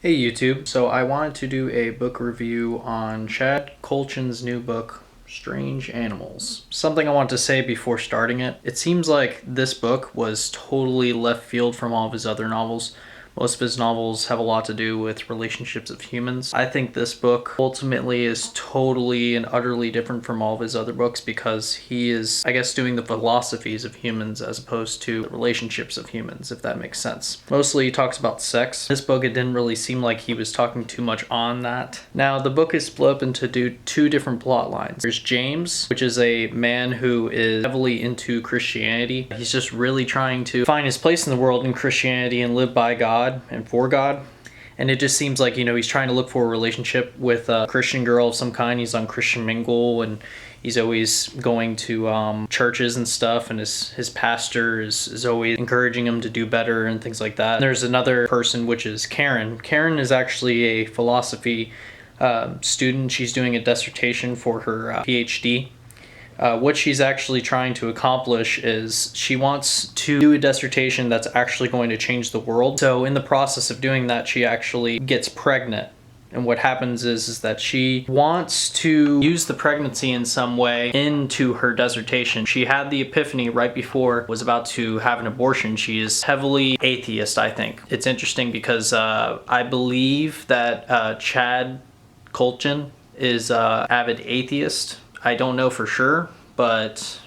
Hey YouTube, so I wanted to do a book review on Chad Kultgen's new book, Strange Animals. Something I want to say before starting it. It seems like this book was totally left field from all of his other novels. Most of his novels have a lot to do with relationships of humans. I think this book ultimately is totally and utterly different from all of his other books because he is, I guess, doing the philosophies of humans as opposed to the relationships of humans, if that makes sense. Mostly he talks about sex. This book, it didn't really seem like he was talking too much on that. Now, the book is split up into two different plot lines. There's James, which is a man who is heavily into Christianity. He's just really trying to find his place in the world in Christianity and live by God and for God. And it just seems like, he's trying to look for a relationship with a Christian girl of some kind. He's on Christian Mingle and he's always going to churches and stuff, and his pastor is always encouraging him to do better and things like that. And there's another person, which is Karen. Karen is actually a philosophy student. She's doing a dissertation for her PhD. What she's actually trying to accomplish is she wants to do a dissertation that's actually going to change the world. So in the process of doing that, she actually gets pregnant. And what happens is that she wants to use the pregnancy in some way into her dissertation. She had the epiphany right before was about to have an abortion. She is heavily atheist, I think. It's interesting because I believe that Chad Kultgen is an avid atheist. I don't know for sure, but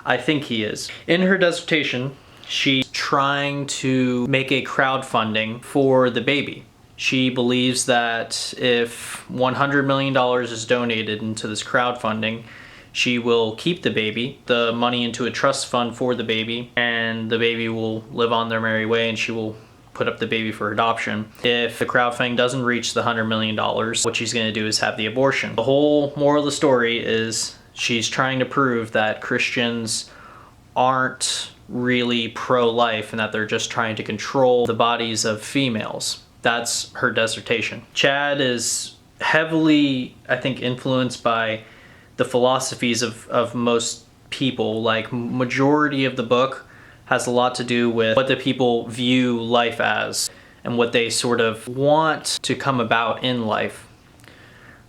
I think he is. In her dissertation, she's trying to make a crowdfunding for the baby. She believes that if $100 million is donated into this crowdfunding, she will keep the baby, the money into a trust fund for the baby, and the baby will live on their merry way and she will put up the baby for adoption. If the crowdfunding doesn't reach the $100 million, what she's going to do is have the abortion. The whole moral of the story is she's trying to prove that Christians aren't really pro-life and that they're just trying to control the bodies of females. That's her dissertation. Chad is heavily, I think, influenced by the philosophies of most people. Like, majority of the book has a lot to do with what the people view life as and what they sort of want to come about in life,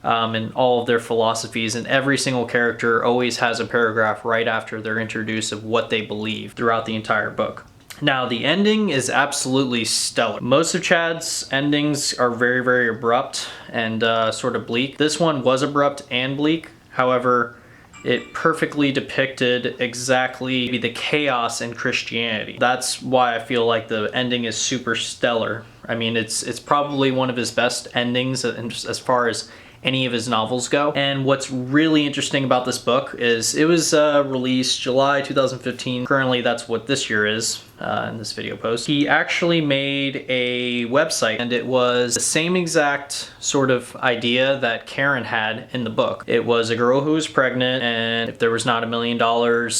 and all of their philosophies. And every single character always has a paragraph right after they're introduced of what they believe throughout the entire book. Now, the ending is absolutely stellar. Most of Chad's endings are very, very abrupt and sort of bleak. This one was abrupt and bleak. However, it perfectly depicted exactly the chaos in Christianity. That's why I feel like the ending is super stellar. I mean, it's probably one of his best endings as far as any of his novels go. And what's really interesting about this book is it was released July 2015. Currently, that's what this year is in this video post. He actually made a website, and it was the same exact sort of idea that Karen had in the book. It was a girl who was pregnant, and if there was not $1 million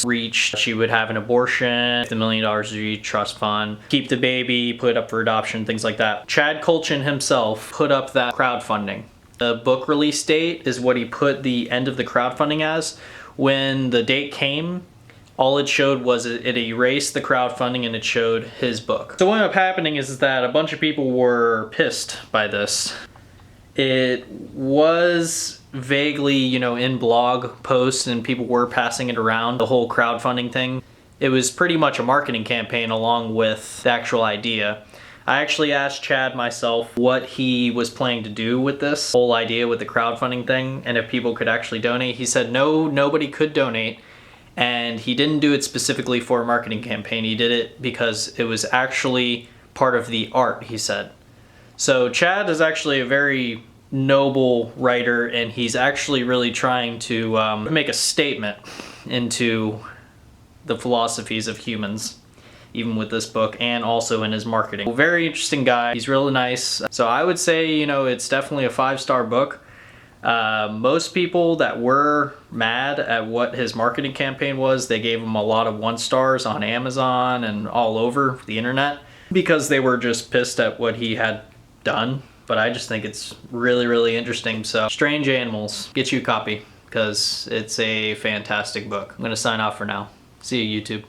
reached, she would have an abortion. If the $1 million reached, trust fund, keep the baby, put it up for adoption, things like that. Chad Kultgen himself put up that crowdfunding. The book release date is what he put the end of the crowdfunding as. When the date came, all it showed was it erased the crowdfunding and it showed his book. So what ended up happening is that a bunch of people were pissed by this. It was vaguely, in blog posts, and people were passing it around, the whole crowdfunding thing. It was pretty much a marketing campaign along with the actual idea. I actually asked Chad myself what he was planning to do with this whole idea with the crowdfunding thing and if people could actually donate. He said no, nobody could donate, and he didn't do it specifically for a marketing campaign. He did it because it was actually part of the art, he said. So Chad is actually a very noble writer, and he's actually really trying to make a statement into the philosophies of humans, even with this book and also in his marketing. Very interesting guy. He's really nice. So I would say, it's definitely a 5-star book. Most people that were mad at what his marketing campaign was, they gave him a lot of 1 stars on Amazon and all over the internet because they were just pissed at what he had done. But I just think it's really, really interesting. So Strange Animals, get you a copy because it's a fantastic book. I'm gonna sign off for now. See you, YouTube.